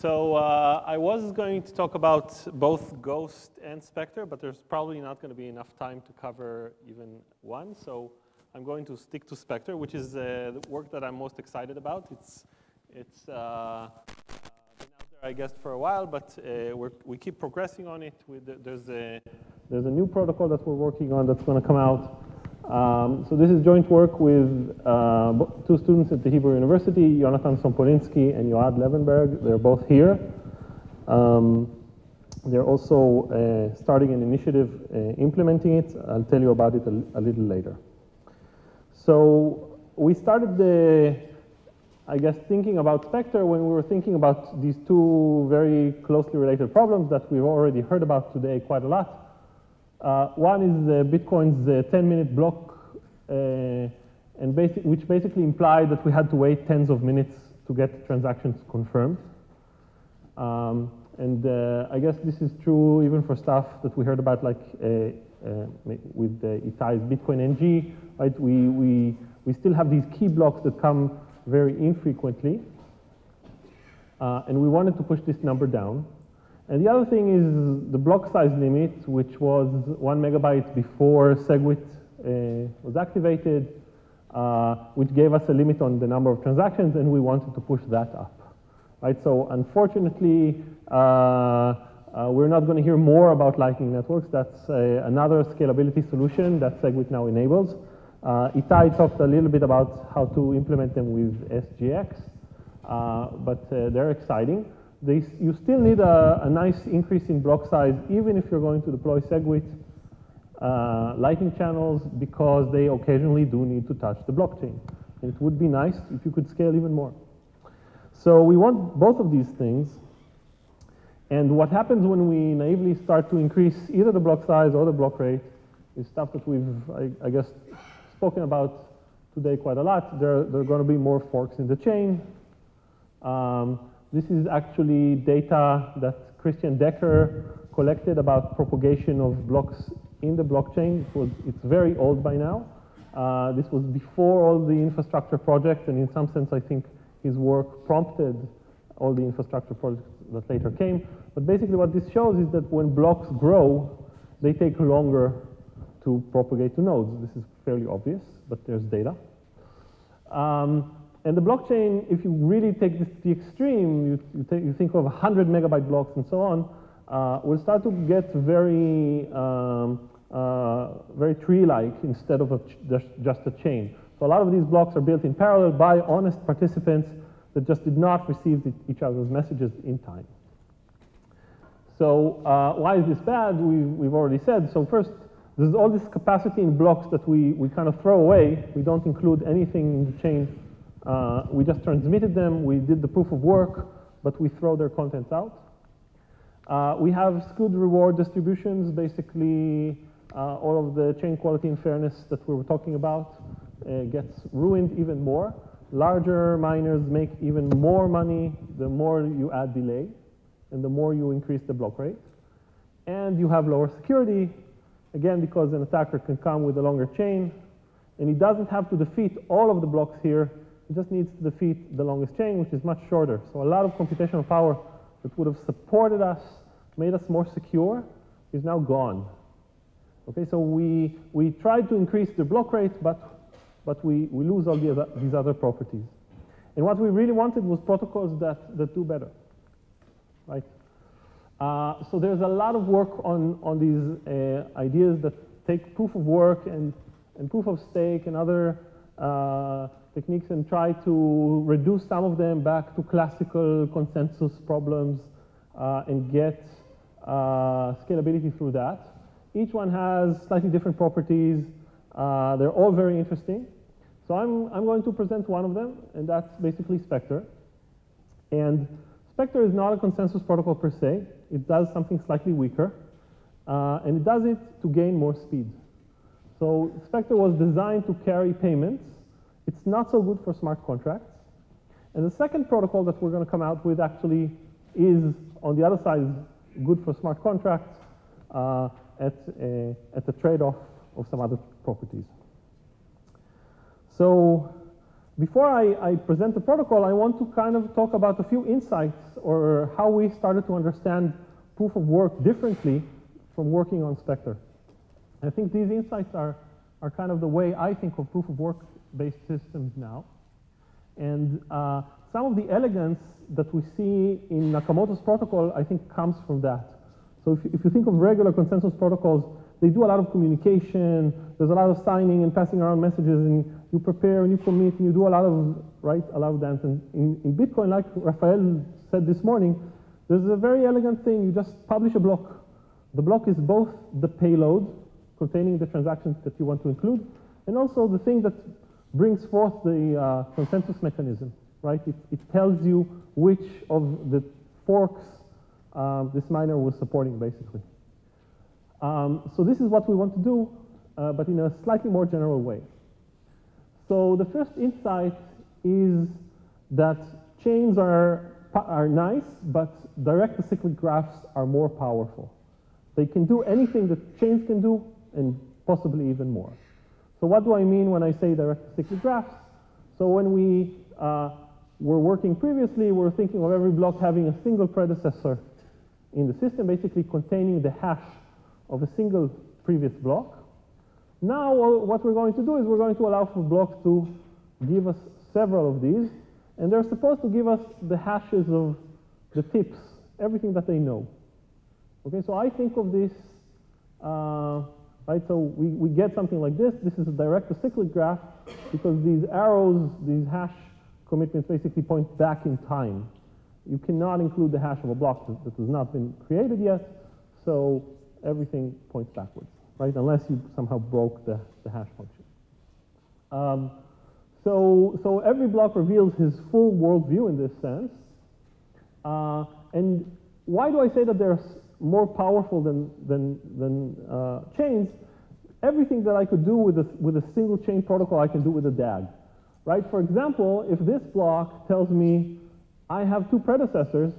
So I was going to talk about both Ghost and Spectre, but there's probably not going to be enough time to cover even one. So I'm going to stick to Spectre, which is the work that I'm most excited about. It's been out there, I guess, for a while, but we keep progressing on it. There's a new protocol that we're working on that's going to come out. So this is joint work with two students at the Hebrew University, Jonathan Sompolinsky and Yoad Levenberg. They're both here. They're also starting an initiative implementing it. I'll tell you about it a little later. So we started I guess, thinking about Spectre when we were thinking about these two very closely related problems that we've already heard about today quite a lot. One is Bitcoin's 10-minute block, which basically implied that we had to wait tens of minutes to get transactions confirmed. I guess this is true even for stuff that we heard about, like with Itai's Bitcoin NG. Right? We still have these key blocks that come very infrequently, and we wanted to push this number down. And the other thing is the block size limit, which was 1 megabyte before SegWit was activated, which gave us a limit on the number of transactions, and we wanted to push that up. Right? So unfortunately, we're not going to hear more about Lightning networks. That's another scalability solution that SegWit now enables. Itai talked a little bit about how to implement them with SGX, but they're exciting. You still need a nice increase in block size, even if you're going to deploy SegWit Lightning channels, because they occasionally do need to touch the blockchain. And it would be nice if you could scale even more. So we want both of these things. And what happens when we naively start to increase either the block size or the block rate is stuff that we've, I guess, spoken about today quite a lot. There are going to be more forks in the chain. This is actually data that Christian Decker collected about propagation of blocks in the blockchain. It's very old by now. This was before all the infrastructure projects, and in some sense, I think his work prompted all the infrastructure projects that later came. But basically what this shows is that when blocks grow, they take longer to propagate to nodes. This is fairly obvious, but there's data. And the blockchain, if you really take this to the extreme, you think of 100 megabyte blocks and so on, will start to get very, very tree-like instead of just a chain. So a lot of these blocks are built in parallel by honest participants that just did not receive each other's messages in time. So why is this bad? We've already said. So first, there's all this capacity in blocks that we kind of throw away. We don't include anything in the chain. We just transmitted them. We did the proof of work, but we throw their contents out. We have skewed reward distributions. Basically, all of the chain quality and fairness that we were talking about gets ruined even more. Larger miners make even more money the more you add delay and the more you increase the block rate. And you have lower security, again, because an attacker can come with a longer chain, and he doesn't have to defeat all of the blocks here. He just needs to defeat the longest chain, which is much shorter. So a lot of computational power that would have supported us, made us more secure, is now gone. Okay, so we tried to increase the block rate, but we lose all these other properties. And what we really wanted was protocols that do better, right? So there's a lot of work on these ideas that take proof of work and proof of stake and other techniques and try to reduce some of them back to classical consensus problems and get scalability through that. Each one has slightly different properties. They're all very interesting. So I'm going to present one of them, and that's basically Spectre. And Spectre is not a consensus protocol per se. It does something slightly weaker, and it does it to gain more speed. So Spectre was designed to carry payments. It's not so good for smart contracts. And the second protocol that we're going to come out with actually is, on the other side, good for smart contracts at the trade-off of some other properties. So Before I present the protocol, I want to kind of talk about a few insights or how we started to understand proof of work differently from working on Spectre. I think these insights are kind of the way I think of proof of work-based systems now. And some of the elegance that we see in Nakamoto's protocol, I think, comes from that. So if you think of regular consensus protocols, they do a lot of communication, there's a lot of signing and passing around messages, and you prepare and you commit and you do a lot of, a lot of that. And in Bitcoin, like Raphael said this morning, there's a very elegant thing. You just publish a block. The block is both the payload containing the transactions that you want to include, and also the thing that brings forth the consensus mechanism, right? It tells you which of the forks this miner was supporting, basically. So this is what we want to do, but in a slightly more general way. So the first insight is that chains are nice, but direct acyclic graphs are more powerful. They can do anything that chains can do, and possibly even more. So what do I mean when I say direct acyclic graphs? So when we were working previously, we were thinking of every block having a single predecessor in the system, basically containing the hash of a single previous block. Now what we're going to do is we're going to allow for blocks to give us several of these, and they're supposed to give us the hashes of the tips, everything that they know. Okay, so I think of this, right, so we get something like this. This is a direct acyclic graph because these arrows, these hash commitments basically point back in time. You cannot include the hash of a block that has not been created yet, so everything points backwards, right, unless you somehow broke the hash function. So every block reveals his full worldview in this sense. And why do I say that they're more powerful than chains? Everything that I could do with a single chain protocol, I can do with a DAG, right? For example, if this block tells me I have two predecessors,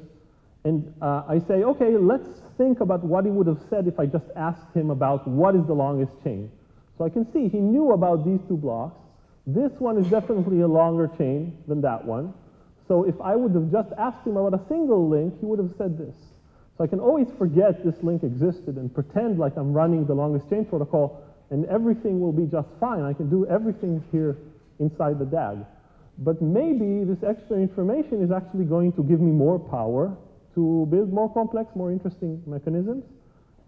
and I say, okay, let's think about what he would have said if I just asked him about what is the longest chain. So I can see he knew about these two blocks. This one is definitely a longer chain than that one. So if I would have just asked him about a single link, he would have said this. So I can always forget this link existed and pretend like I'm running the longest chain protocol, and everything will be just fine. I can do everything here inside the DAG. But maybe this extra information is actually going to give me more power to build more complex, more interesting mechanisms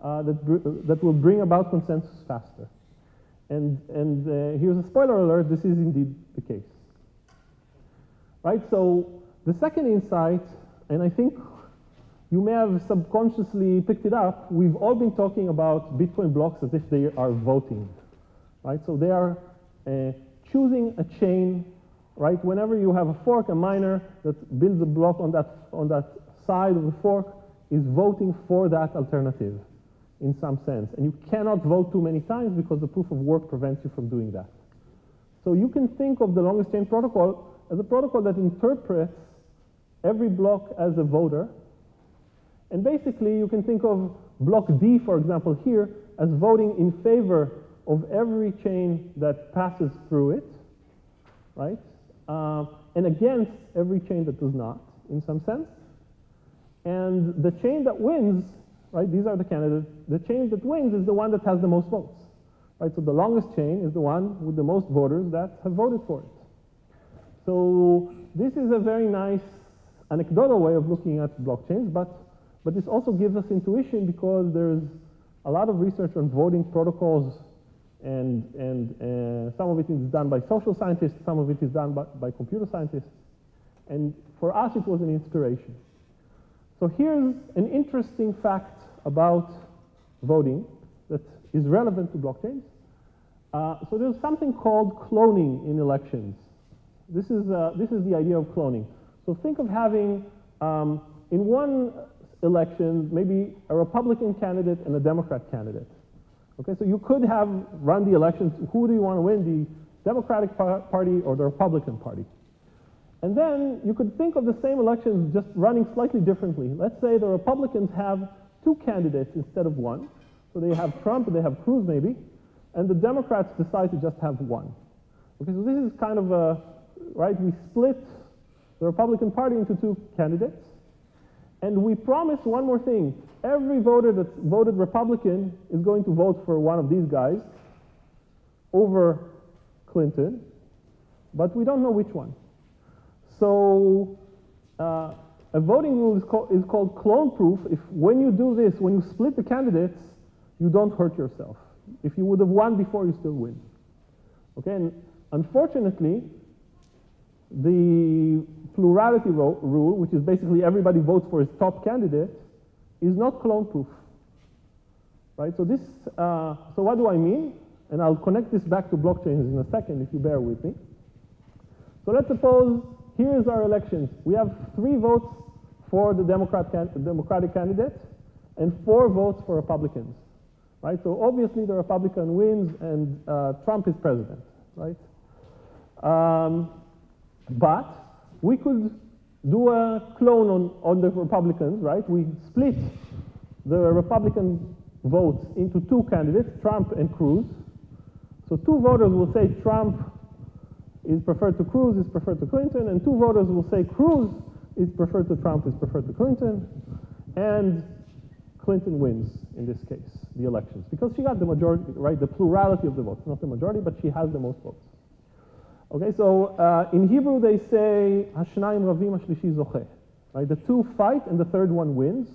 that will bring about consensus faster. And here's a spoiler alert, this is indeed the case. Right, so the second insight, and I think you may have subconsciously picked it up, we've all been talking about Bitcoin blocks as if they are voting, right? So they are choosing a chain, right? Whenever you have a fork, a miner that builds a block on that side of the fork is voting for that alternative in some sense. And you cannot vote too many times because the proof of work prevents you from doing that. So you can think of the longest chain protocol as a protocol that interprets every block as a voter. And basically, you can think of block D, for example, here, as voting in favor of every chain that passes through it, right? And against every chain that does not, in some sense. And the chain that wins, right, these are the candidates, the chain that wins is the one that has the most votes, right? So the longest chain is the one with the most voters that have voted for it. So this is a very nice anecdotal way of looking at blockchains, but this also gives us intuition because there's a lot of research on voting protocols, and some of it is done by social scientists, some of it is done by computer scientists. And for us, it was an inspiration. So here's an interesting fact about voting that is relevant to blockchains. So there's something called cloning in elections. This is the idea of cloning. So think of having, in one election, maybe a Republican candidate and a Democrat candidate. Okay, so you could have run the elections. Who do you want to win, the Democratic Party or the Republican Party? And then you could think of the same elections just running slightly differently. Let's say the Republicans have two candidates instead of one. So they have Trump and they have Cruz maybe, and the Democrats decide to just have one. Okay, so this is kind of right? We split the Republican Party into two candidates. And we promise one more thing. Every voter that voted Republican is going to vote for one of these guys over Clinton, but we don't know which one. So a voting rule is called clone proof. If when you do this, when you split the candidates, you don't hurt yourself. If you would have won before, you still win. Okay, and unfortunately, the plurality rule, which is basically everybody votes for his top candidate, is not clone proof. Right? So this, so what do I mean? And I'll connect this back to blockchains in a second if you bear with me. So let's suppose here is our elections. We have 3 votes for the Democratic candidate and 4 votes for Republicans. Right? So obviously the Republican wins and Trump is president. Right? But we could do a clone on the Republicans, right? We split the Republican votes into 2 candidates, Trump and Cruz. So 2 voters will say Trump is preferred to Cruz, is preferred to Clinton, and 2 voters will say Cruz is preferred to Trump, is preferred to Clinton, and Clinton wins in this case, the elections, because she got the majority, right? The plurality of the votes, not the majority, but she has the most votes. Okay, so in Hebrew they say Hashnayim Ravim Hashlishi Zocheh. Right, the 2 fight and the 3rd one wins.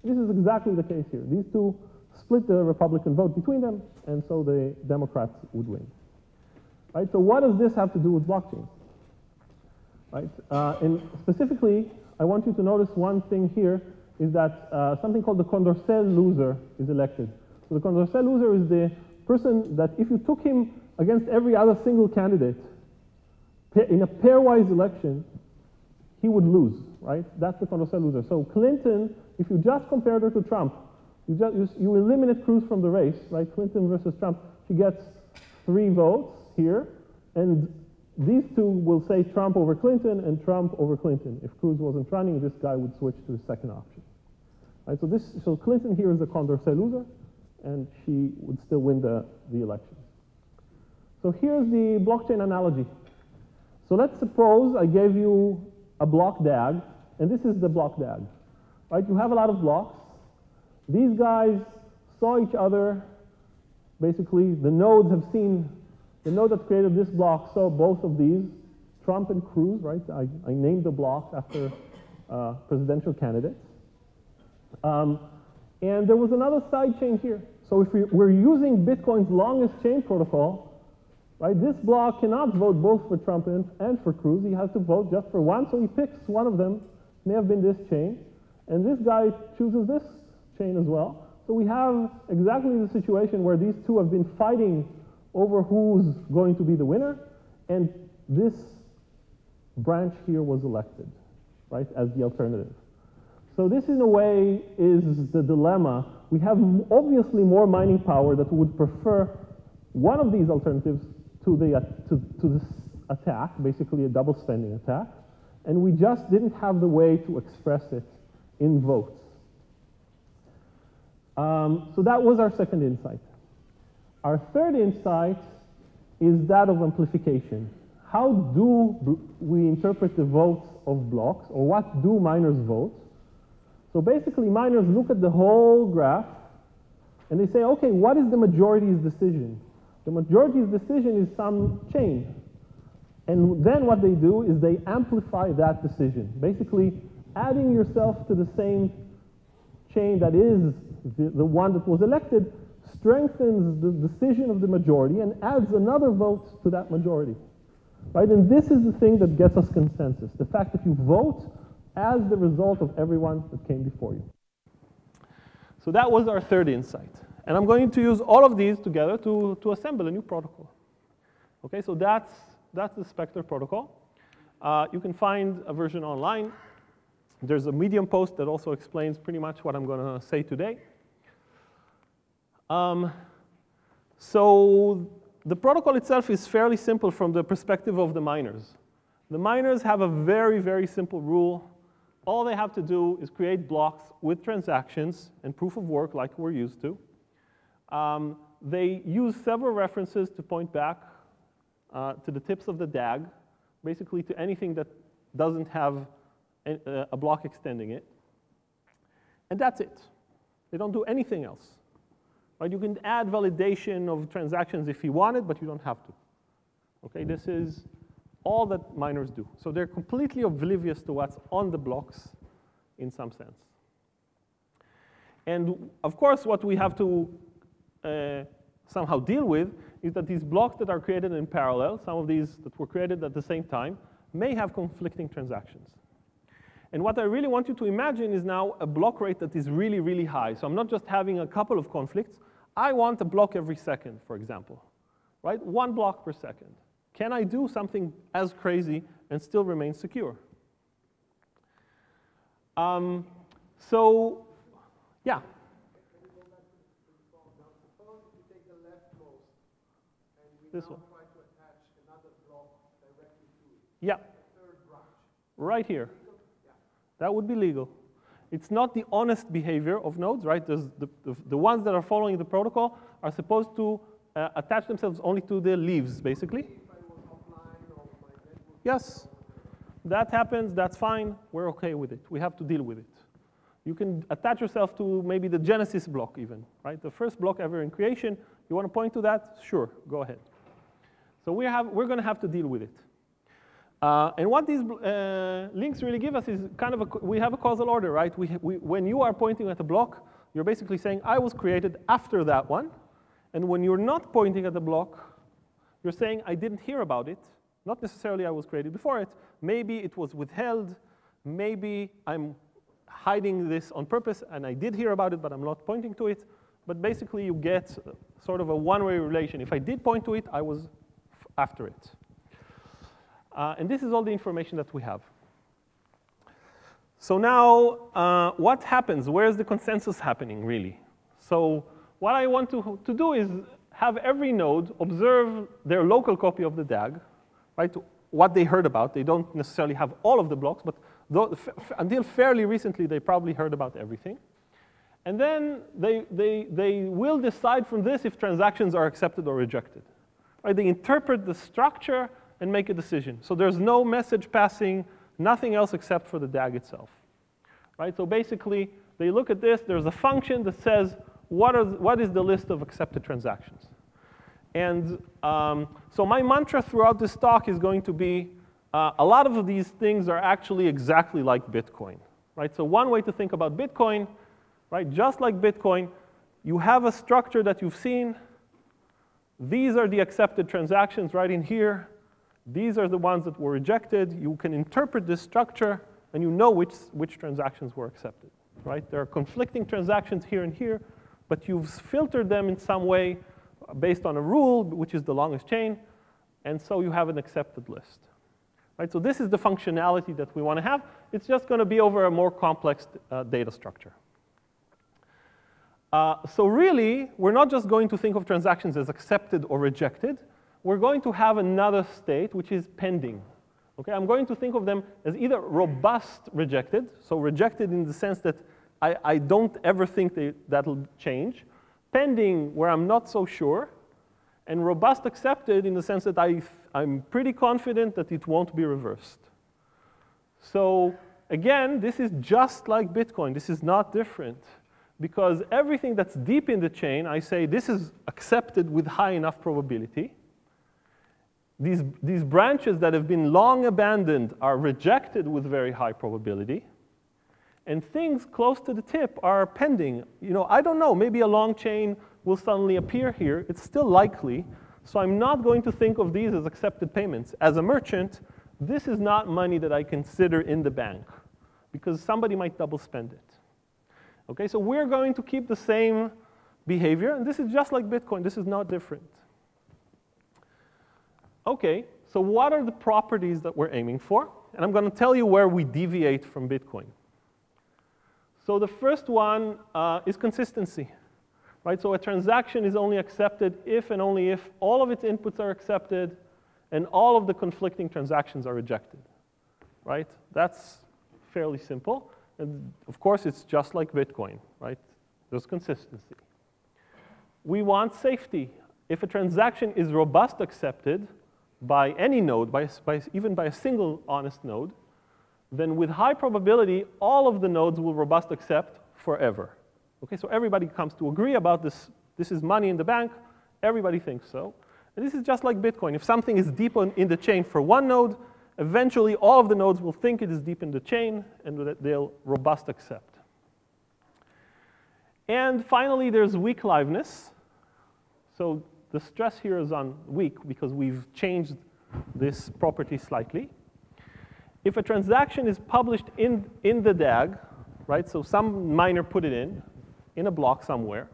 This is exactly the case here. These 2 split the Republican vote between them, and so the Democrats would win. Right, so what does this have to do with blockchain? Right, and specifically, I want you to notice one thing here is that something called the Condorcet loser is elected. So the Condorcet loser is the person that if you took him against every other single candidate in a pairwise election, he would lose, right? That's the Condorcet loser. So Clinton, if you just compared her to Trump, you eliminate Cruz from the race, right? Clinton versus Trump, she gets 3 votes here, and these 2 will say Trump over Clinton and Trump over Clinton. If Cruz wasn't running, this guy would switch to the second option. Right? So Clinton here is the Condorcet loser, and she would still win the election. So here's the blockchain analogy. So let's suppose I gave you a block DAG, and this is the block DAG. Right? You have a lot of blocks. These guys saw each other. Basically, the nodes have seen, the node that created this block saw both of these, Trump and Cruz, right? I named the blocks after presidential candidates. And there was another side chain here. So if we're using Bitcoin's longest chain protocol, right, this block cannot vote both for Trump and for Cruz. He has to vote just for one, so he picks one of them. May have been this chain. And this guy chooses this chain as well. So we have exactly the situation where these 2 have been fighting over who's going to be the winner, and this branch here was elected, right, as the alternative. So this, in a way, is the dilemma. We have obviously more mining power that would prefer one of these alternatives to this attack, basically a double spending attack, and we just didn't have the way to express it in votes. So that was our second insight. Our third insight is that of amplification. How do we interpret the votes of blocks, or what do miners vote? So basically, miners look at the whole graph, and they say, okay, what is the majority's decision? The majority's decision is some chain. And then what they do is they amplify that decision, basically adding yourself to the same chain that is the one that was elected, strengthens the decision of the majority and adds another vote to that majority. Right? And this is the thing that gets us consensus, the fact that you vote as the result of everyone that came before you. So that was our third insight. And I'm going to use all of these together to assemble a new protocol. Okay, so that's the Spectre protocol. You can find a version online. There's a Medium post that also explains pretty much what I'm going to say today. So the protocol itself is fairly simple from the perspective of the miners. The miners have a very, very simple rule. All they have to do is create blocks with transactions and proof of work like we're used to. They use several references to point back to the tips of the DAG. basically to anything that doesn't have a block extending it. And that's it. They don't do anything else. Right? You can add validation of transactions if you wanted, but you don't have to. Okay, this is all that miners do. So they're completely oblivious to what's on the blocks in some sense. And of course, what we have to somehow deal with is that these blocks that are created in parallel, some of these that were created at the same time, may have conflicting transactions. And what I really want you to imagine is now a block rate that is really, really high. So I'm not just having a couple of conflicts. I want a block every second, for example, right? 1 block per second. Can I do something as crazy and still remain secure? So, yeah. This one. Try to attach another block directly to it. Yeah. Third branch. Right here. Yeah. That would be legal. It's not the honest behavior of nodes, right? There's the ones that are following the protocol are supposed to attach themselves only to the leaves, basically. If I was offline or my network. Yes. That happens. That's fine. We're OK with it. We have to deal with it. You can attach yourself to maybe the Genesis block even, right? The first block ever in creation. You want to point to that? Sure. Go ahead. So we're going to have to deal with it. And what these links really give us is kind of we have a causal order, right? When you are pointing at a block, you're basically saying, I was created after that one. And when you're not pointing at the block, you're saying, I didn't hear about it. Not necessarily I was created before it. Maybe it was withheld. Maybe I'm hiding this on purpose, and I did hear about it, but I'm not pointing to it. But basically, you get sort of a one-way relation. If I did point to it, I was after it. And this is all the information that we have. So now, what happens? Where's the consensus happening, really? So what I want to do is have every node observe their local copy of the DAG, right? What they heard about. They don't necessarily have all of the blocks, but until fairly recently, they probably heard about everything. And then they will decide from this if transactions are accepted or rejected. Right? They interpret the structure and make a decision. So there's no message passing, nothing else except for the DAG itself. Right? So basically, they look at this. There's a function that says, what is the list of accepted transactions? And so my mantra throughout this talk is going to be, a lot of these things are actually exactly like Bitcoin. Right? So one way to think about Bitcoin, right, just like Bitcoin, you have a structure that you've seen. These are the accepted transactions right in here. These are the ones that were rejected. You can interpret this structure, and you know which transactions were accepted. Right? There are conflicting transactions here and here, but you've filtered them in some way based on a rule, which is the longest chain, and so you have an accepted list. Right? So this is the functionality that we want to have. It's just going to be over a more complex data structure. So really, we're not just going to think of transactions as accepted or rejected. We're going to have another state, which is pending. Okay? I'm going to think of them as either robust rejected, so rejected in the sense that I don't ever think that'll change, pending where I'm not so sure, and robust accepted in the sense that I'm pretty confident that it won't be reversed. So again, this is just like Bitcoin. This is not different. Because everything that's deep in the chain, I say this is accepted with high enough probability. These branches that have been long abandoned are rejected with very high probability. And things close to the tip are pending. You know, I don't know, maybe a long chain will suddenly appear here. It's still likely. So I'm not going to think of these as accepted payments. As a merchant, this is not money that I consider in the bank, because somebody might double spend it. Okay, so we're going to keep the same behavior, and this is just like Bitcoin. This is not different. Okay, so what are the properties that we're aiming for? And I'm going to tell you where we deviate from Bitcoin. So the first one is consistency. Right? So a transaction is only accepted if and only if all of its inputs are accepted and all of the conflicting transactions are rejected. Right? That's fairly simple. And of course, it's just like Bitcoin, right? There's consistency. We want safety. If a transaction is robust accepted, by any node, even by a single honest node, then with high probability, all of the nodes will robust accept forever. Okay, so everybody comes to agree about this. This is money in the bank. Everybody thinks so. And this is just like Bitcoin. If something is deep in the chain for one node, eventually all of the nodes will think it is deep in the chain, and that they'll robust accept. And finally, there's weak liveness. So the stress here is on weak because we've changed this property slightly. If a transaction is published in the DAG, right, so some miner put it in a block somewhere,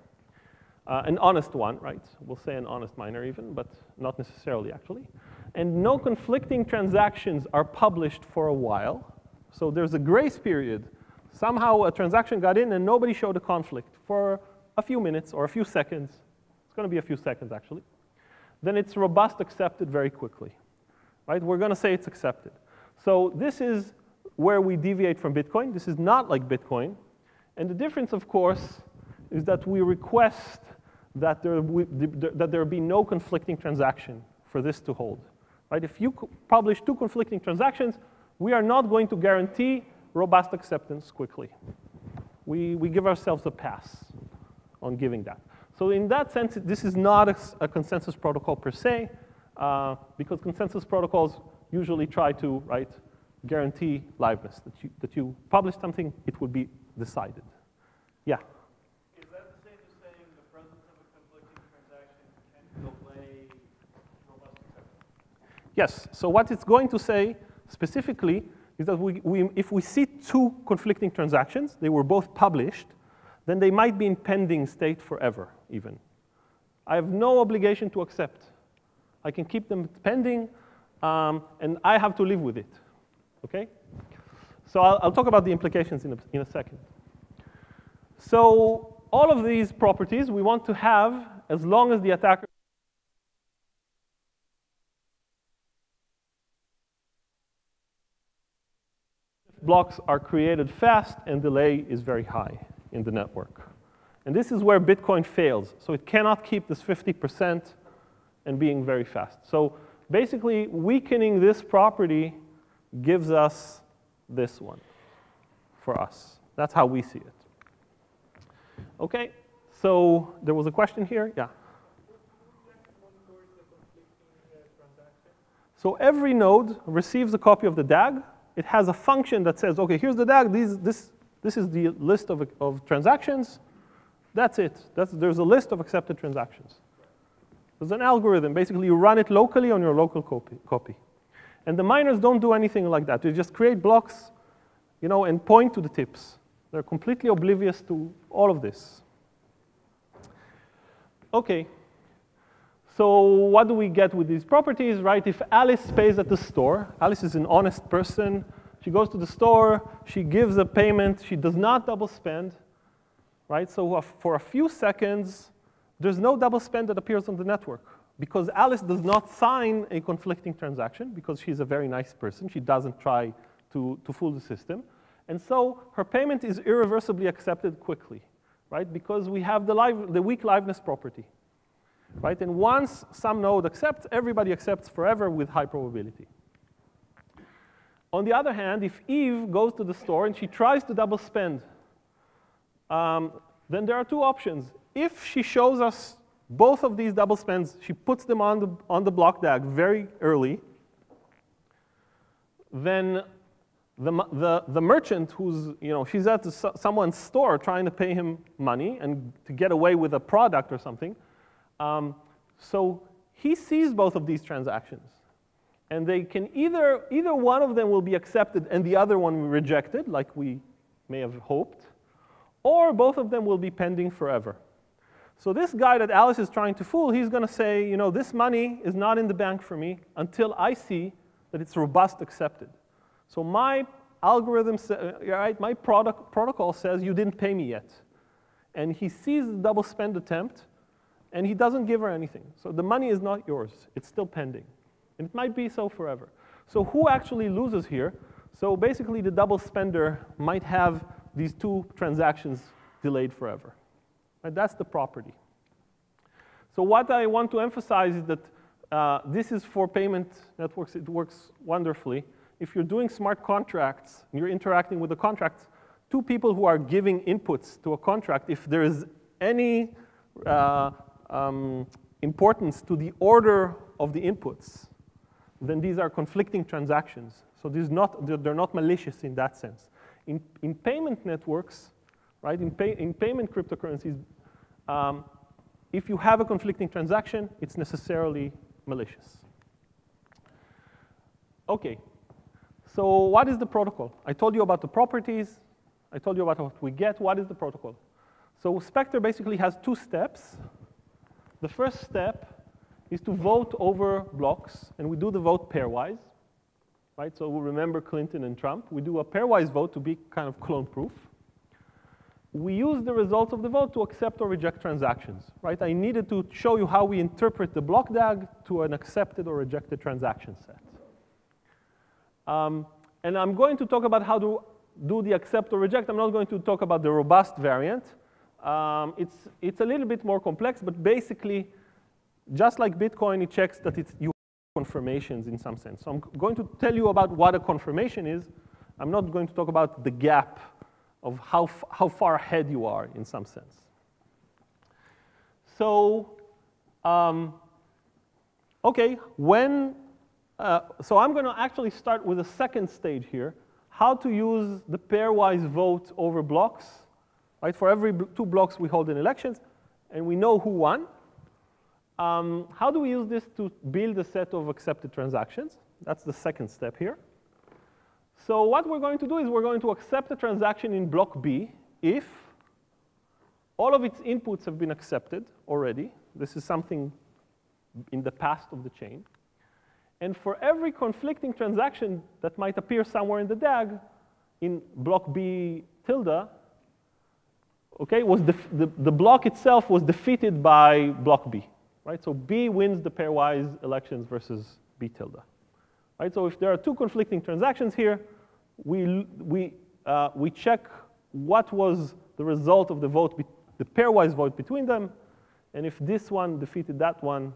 an honest one, right? We'll say an honest miner even, but not necessarily actually. And no conflicting transactions are published for a while. So there's a grace period. Somehow a transaction got in and nobody showed a conflict for a few minutes or a few seconds. It's going to be a few seconds actually. Then it's robust accepted very quickly, right? We're going to say it's accepted. So this is where we deviate from Bitcoin. This is not like Bitcoin. And the difference, of course, is that we request that there be no conflicting transaction for this to hold. Right? If you publish two conflicting transactions, we are not going to guarantee robust acceptance quickly. We give ourselves a pass on giving that. So in that sense, this is not a consensus protocol per se, because consensus protocols usually try to, right, guarantee liveness, that you publish something, it would be decided. Yeah? Is that the same as saying the presence of a conflicting transaction can delay robust acceptance? Yes, so what it's going to say specifically is that if we see two conflicting transactions, they were both published, then they might be in pending state forever, even. I have no obligation to accept. I can keep them pending, and I have to live with it, okay? So I'll talk about the implications in a second. So all of these properties we want to have as long as the attacker blocks are created fast and delay is very high in the network. And this is where Bitcoin fails. So it cannot keep this 50% and being very fast. So basically, weakening this property gives us this one for us. That's how we see it. Okay, so there was a question here. Yeah. So every node receives a copy of the DAG. It has a function that says, OK, here's the DAG. This is the list of transactions. That's it. There's a list of accepted transactions. There's an algorithm. Basically, you run it locally on your local copy. And the miners don't do anything like that. They just create blocks, and point to the tips. They're completely oblivious to all of this. OK. So what do we get with these properties, right? If Alice pays at the store, Alice is an honest person. She goes to the store. She gives a payment. She does not double spend, right? So for a few seconds, there's no double spend that appears on the network because Alice does not sign a conflicting transaction because she's a very nice person. She doesn't try to fool the system. And so her payment is irreversibly accepted quickly, right? Because we have the weak liveness property, right? And once some node accepts, everybody accepts forever with high probability. On the other hand, if Eve goes to the store and she tries to double spend, then there are two options. If she shows us both of these double spends, she puts them on the block DAG very early, then the merchant who's, she's at someone's store trying to pay him money and to get away with a product or something. So he sees both of these transactions. And they can either one of them will be accepted and the other one rejected, like we may have hoped, or both of them will be pending forever. So this guy that Alice is trying to fool, he's going to say, this money is not in the bank for me until I see that it's robust accepted. So my algorithm, right, my protocol says you didn't pay me yet. And he sees the double spend attempt, and he doesn't give her anything. So the money is not yours. It's still pending. And it might be so forever. So who actually loses here? So basically, the double spender might have these two transactions delayed forever. Right? That's the property. So what I want to emphasize is that this is for payment networks. It works wonderfully. If you're doing smart contracts, and you're interacting with the contracts, two people who are giving inputs to a contract, if there is any importance to the order of the inputs, then these are conflicting transactions. So they're not malicious in that sense. In payment networks, right, in payment cryptocurrencies, if you have a conflicting transaction, it's necessarily malicious. OK, so what is the protocol? I told you about the properties. I told you about what we get. What is the protocol? So Spectre basically has two steps. The first step is to vote over blocks, and we do the vote pairwise. Right? So we'll remember Clinton and Trump. We do a pairwise vote to be kind of clone-proof. We use the results of the vote to accept or reject transactions. Right? I needed to show you how we interpret the block DAG to an accepted or rejected transaction set. And I'm going to talk about how to do the accept or reject. I'm not going to talk about the robust variant. It's a little bit more complex, but basically, just like Bitcoin, it checks that you have confirmations in some sense. So I'm going to tell you about what a confirmation is. I'm not going to talk about the gap of how far ahead you are in some sense. So, OK, so I'm going to actually start with a second stage here, how to use the pairwise vote over blocks. Right? For every 2 blocks we hold in elections, and we know who won. How do we use this to build a set of accepted transactions? That's the second step here. So what we're going to do is we're going to accept a transaction in block B if all of its inputs have been accepted already. This is something in the past of the chain. And for every conflicting transaction that might appear somewhere in the DAG, in block B tilde, okay, the block itself was defeated by block B. Right? So B wins the pairwise elections versus B tilde. Right? So if there are 2 conflicting transactions here, we check what was the result of the vote, the pairwise vote between them. And if this one defeated that one,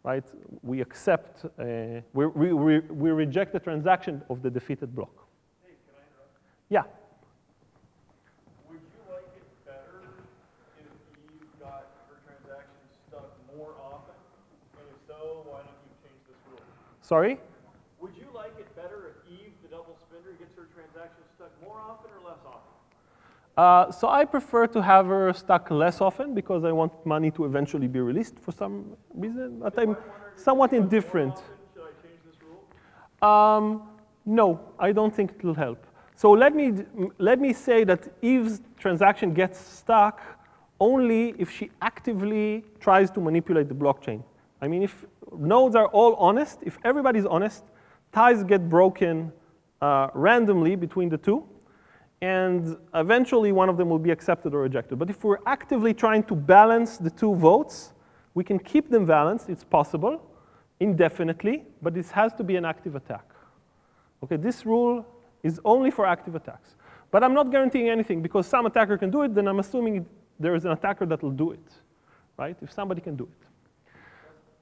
right, we accept, we reject the transaction of the defeated block. Hey, can I interrupt? Yeah. Would you like it better if Eve got her transaction stuck more often? And if so, why don't you change this rule? Sorry? Would you like it better if Eve, the double spender, gets her transaction stuck more often or less often? So I prefer to have her stuck less often because I want money to eventually be released for some reason. But I'm somewhat indifferent. Should I change this rule? No, I don't think it will help. So let me say that Eve's transaction gets stuck only if she actively tries to manipulate the blockchain. I mean, if nodes are all honest, if everybody's honest, ties get broken randomly between the two. And eventually, one of them will be accepted or rejected. But if we're actively trying to balance the 2 votes, we can keep them balanced. It's possible, indefinitely. But this has to be an active attack. OK, this rule is only for active attacks. But I'm not guaranteeing anything. Because some attacker can do it, then I'm assuming there is an attacker that will do it, right? If somebody can do it.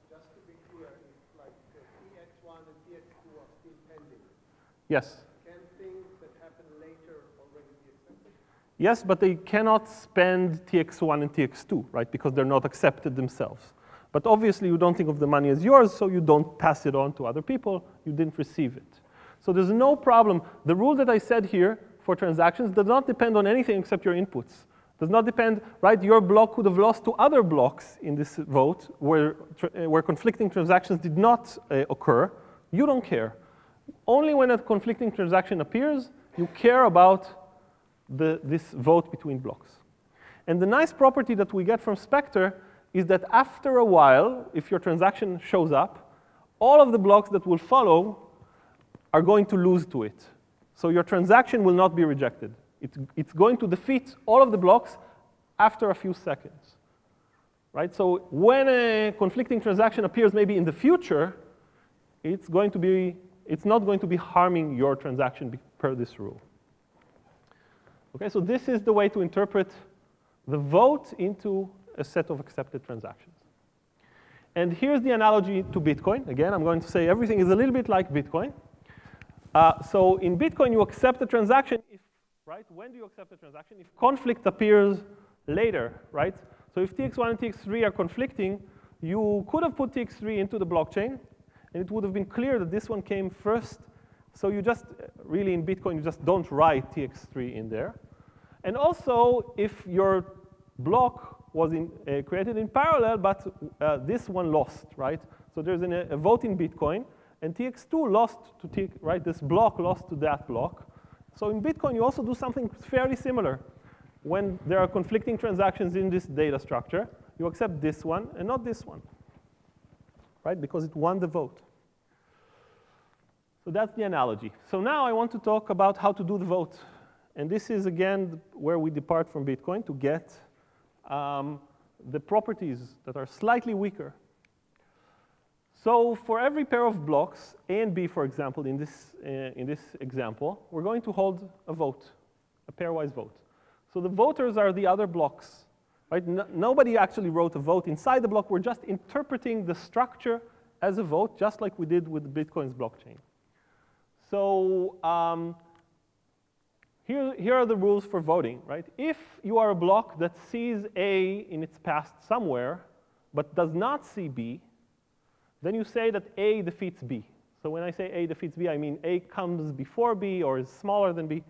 Just to be clear, if like TX1 and TX2 are still pending, Yes. can things that happen later already be accepted? Yes, but they cannot spend TX1 and TX2, right? Because they're not accepted themselves. But obviously, you don't think of the money as yours, so you don't pass it on to other people. You didn't receive it. So there's no problem. The rule that I said here for transactions does not depend on anything except your inputs. Does not depend, right? Your block could have lost to other blocks in this vote where conflicting transactions did not occur. You don't care. Only when a conflicting transaction appears, you care about this vote between blocks. And the nice property that we get from Spectre is that after a while, if your transaction shows up, all of the blocks that will follow are going to lose to it. So your transaction will not be rejected. It's going to defeat all of the blocks after a few seconds. Right? So when a conflicting transaction appears maybe in the future, it's not going to be harming your transaction per this rule. Okay, so this is the way to interpret the vote into a set of accepted transactions. And here's the analogy to Bitcoin. Again, I'm going to say everything is a little bit like Bitcoin. So in Bitcoin, you accept a transaction if, right? When do you accept a transaction? If conflict appears later, right? So if TX1 and TX3 are conflicting, you could have put TX3 into the blockchain, and it would have been clear that this one came first. So you just, really in Bitcoin, you just don't write TX3 in there. And also, if your block was created in parallel, but this one lost, right? So there's a vote in Bitcoin, and TX2 lost to right? This block lost to that block. So in Bitcoin, you also do something fairly similar. When there are conflicting transactions in this data structure, you accept this one and not this one, right? Because it won the vote. So that's the analogy. So now I want to talk about how to do the vote. And this is, again, where we depart from Bitcoin to get the properties that are slightly weaker. So for every pair of blocks, A and B, for example, in this example, we're going to hold a vote, a pairwise vote. So the voters are the other blocks, right? Nobody actually wrote a vote inside the block. We're just interpreting the structure as a vote, just like we did with Bitcoin's blockchain. So here are the rules for voting, right? If you are a block that sees A in its past somewhere, but does not see B, then you say that A defeats B. So when I say A defeats B, I mean A comes before B or is smaller than B.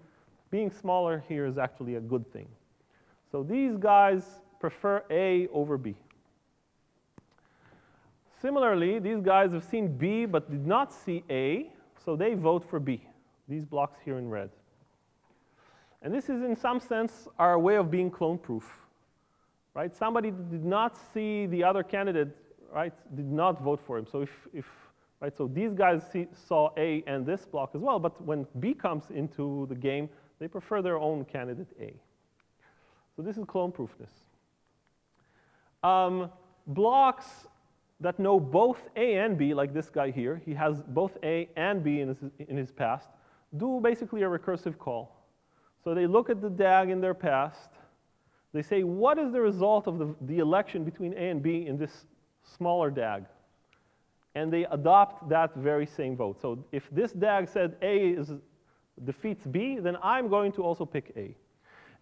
Being smaller here is actually a good thing. So these guys prefer A over B. Similarly, these guys have seen B but did not see A, so they vote for B, these blocks here in red. And this is, in some sense, our way of being clone-proof, right? Somebody that did not see the other candidate, right, did not vote for him. So right, so these guys saw A and this block as well, but when B comes into the game, they prefer their own candidate A. So this is clone-proofness. Blocks that know both A and B, like this guy here, he has both A and B in his past, do basically a recursive call. So they look at the DAG in their past. They say, what is the result of the election between A and B in this smaller DAG? And they adopt that very same vote. So if this DAG said A defeats B, then I'm going to also pick A.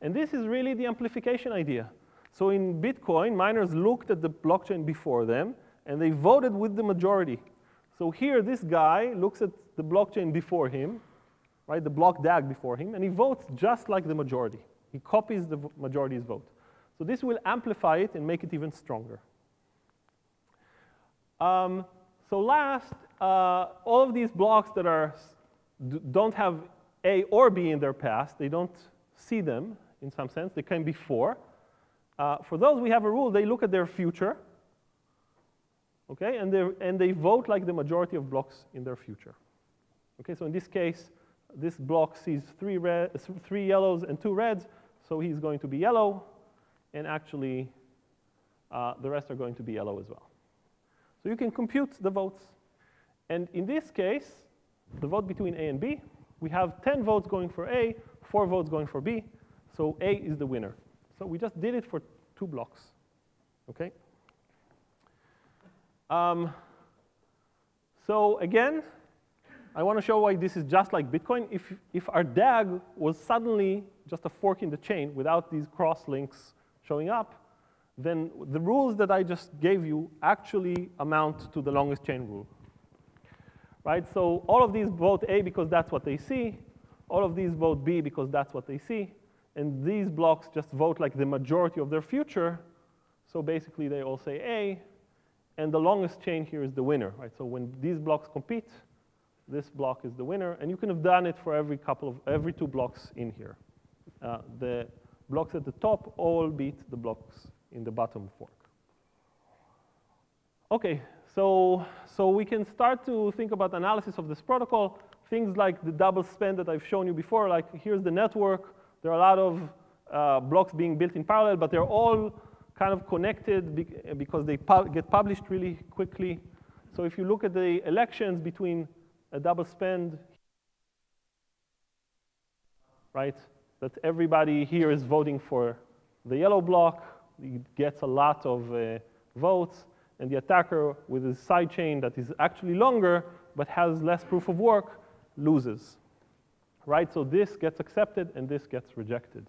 And this is really the amplification idea. So in Bitcoin, miners looked at the blockchain before them, and they voted with the majority. So here, this guy looks at the blockchain before him, right, the block DAG before him, and he votes just like the majority. He copies the majority's vote. So this will amplify it and make it even stronger. So last, all of these blocks that don't have A or B in their past, they don't see them in some sense, they came before. For those, we have a rule, they look at their future, okay, and they vote like the majority of blocks in their future. Okay, so in this case, this block sees 3 yellows and 2 reds, so he's going to be yellow, and actually the rest are going to be yellow as well. So you can compute the votes. And in this case, the vote between A and B, we have 10 votes going for A, 4 votes going for B, so A is the winner. So we just did it for 2 blocks, okay? So again, I want to show why this is just like Bitcoin. If our DAG was suddenly just a fork in the chain without these cross links showing up, then the rules that I just gave you actually amount to the longest chain rule, right? So all of these vote A because that's what they see. All of these vote B because that's what they see. And these blocks just vote like the majority of their future. So basically, they all say A. And the longest chain here is the winner, right? So when these blocks compete, this block is the winner. And you can have done it for every 2 blocks in here. The blocks at the top all beat the blocks in the bottom fork. OK, so we can start to think about analysis of this protocol. Things like the double spend that I've shown you before, like here's the network. There are a lot of blocks being built in parallel, but they're all kind of connected because they get published really quickly. So if you look at the elections between a double spend, right, that everybody here is voting for the yellow block, it gets a lot of votes. and the attacker with his side chain that is actually longer but has less proof of work loses. Right? So this gets accepted and this gets rejected.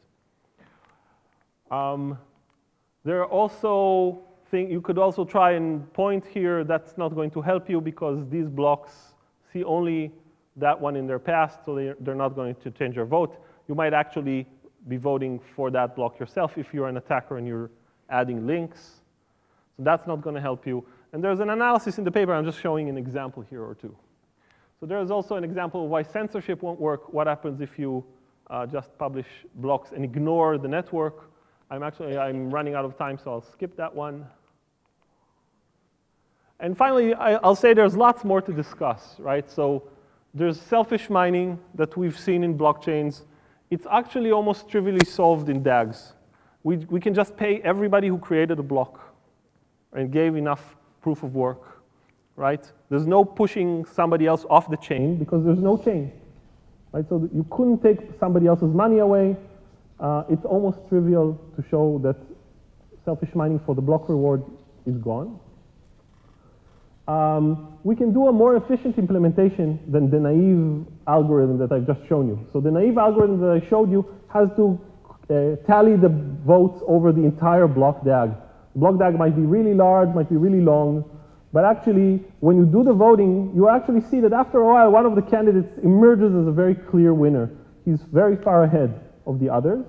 There are also things you could also try and point here. That's not going to help you because these blocks see only that one in their past, so they're not going to change your vote. You might actually be voting for that block yourself if you're an attacker and you're adding links. So that's not going to help you. And there's an analysis in the paper. I'm just showing an example here or two. So there's also an example of why censorship won't work. What happens if you just publish blocks and ignore the network? I'm running out of time, so I'll skip that one. And finally, I'll say there's lots more to discuss, right? So there's selfish mining that we've seen in blockchains. It's actually almost trivially solved in DAGs. We can just pay everybody who created a block and gave enough proof of work, right? There's no pushing somebody else off the chain because there's no chain, right? So you couldn't take somebody else's money away. It's almost trivial to show that selfish mining for the block reward is gone. We can do a more efficient implementation than the naive algorithm that I've just shown you. So the naive algorithm that I showed you has to tally the votes over the entire block DAG. The block DAG might be really large, might be really long, but actually, when you do the voting, you actually see that after a while, one of the candidates emerges as a very clear winner. He's very far ahead of the others.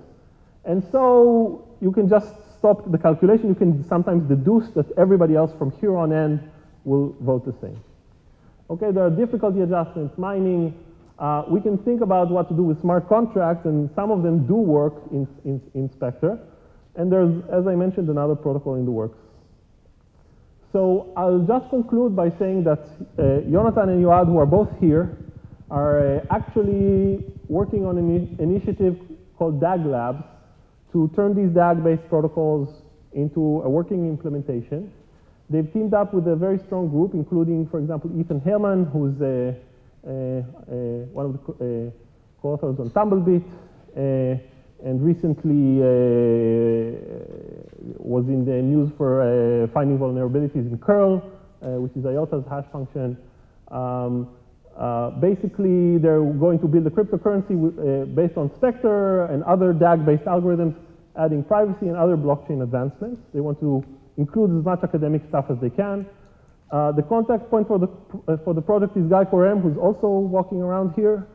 And so you can just stop the calculation. You can sometimes deduce that everybody else from here on in will vote the same. Okay, there are difficulty adjustments, mining. We can think about what to do with smart contracts, and some of them do work in Spectre. And there's, as I mentioned, another protocol in the works. So I'll just conclude by saying that Jonathan and Yoad, who are both here, are actually working on an initiative called DAG Labs to turn these DAG-based protocols into a working implementation. They've teamed up with a very strong group, including, for example, Ethan Hellman, who's one of the co-authors on Tumblebit, and recently was in the news for finding vulnerabilities in curl, which is IOTA's hash function. Basically, they're going to build a cryptocurrency based on Spectre and other DAG-based algorithms, adding privacy and other blockchain advancements. They want to include as much academic stuff as they can. The contact point for the project is Guy Korem, who's also walking around here.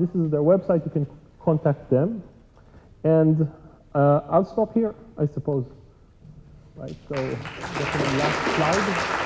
This is their website. You can contact them. And I'll stop here, I suppose. Right, so that's the last slide.